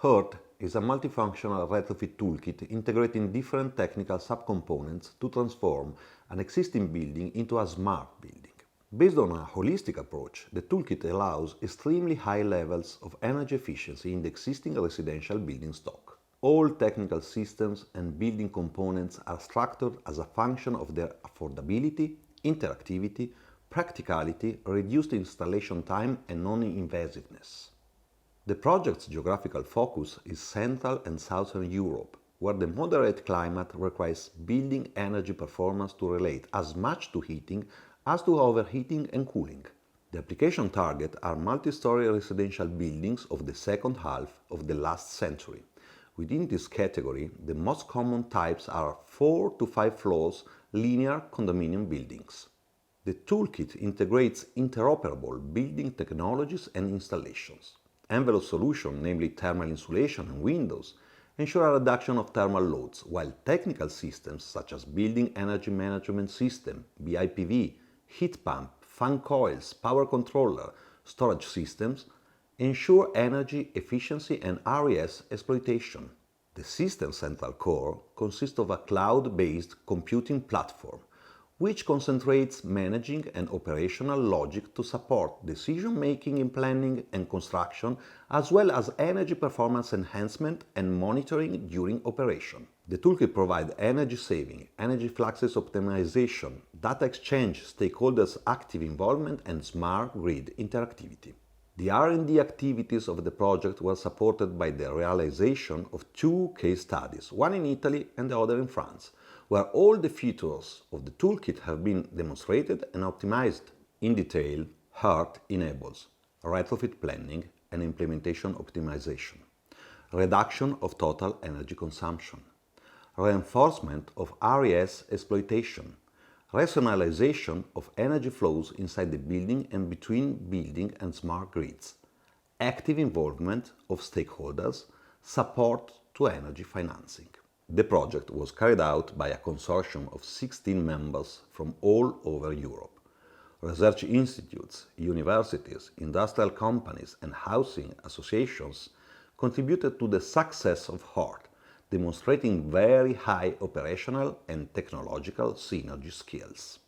HERT is a multifunctional retrofit toolkit integrating different technical subcomponents to transform an existing building into a smart building. Based on a holistic approach, the toolkit allows extremely high levels of energy efficiency in the existing residential building stock. All technical systems and building components are structured as a function of their affordability, interactivity, practicality, reduced installation time, and non-invasiveness. The project's geographical focus is Central and Southern Europe, where the moderate climate requires building energy performance to relate as much to heating as to overheating and cooling. The application target are multi-story residential buildings of the second half of the last century. Within this category, the most common types are 4 to 5 floors linear condominium buildings. The toolkit integrates interoperable building technologies and installations. Envelope solutions, namely thermal insulation and windows, ensure a reduction of thermal loads, while technical systems such as Building Energy Management System, BIPV, heat pump, fan coils, power controller, storage systems ensure energy efficiency and RES exploitation. The system's central core consists of a cloud-based computing platform, which concentrates managing and operational logic to support decision-making in planning and construction, as well as energy performance enhancement and monitoring during operation. The toolkit provides energy saving, energy fluxes optimization, data exchange, stakeholders' active involvement, and smart grid interactivity. The R&D activities of the project were supported by the realization of 2 case studies, one in Italy and the other in France, where all the features of the toolkit have been demonstrated and optimized. In detail, HERT enables retrofit planning and implementation optimization, reduction of total energy consumption, reinforcement of RES exploitation, rationalization of energy flows inside the building and between building and smart grids, active involvement of stakeholders, support to energy financing. The project was carried out by a consortium of 16 members from all over Europe. Research institutes, universities, industrial companies, and housing associations contributed to the success of HERT, demonstrating very high operational and technological synergy skills.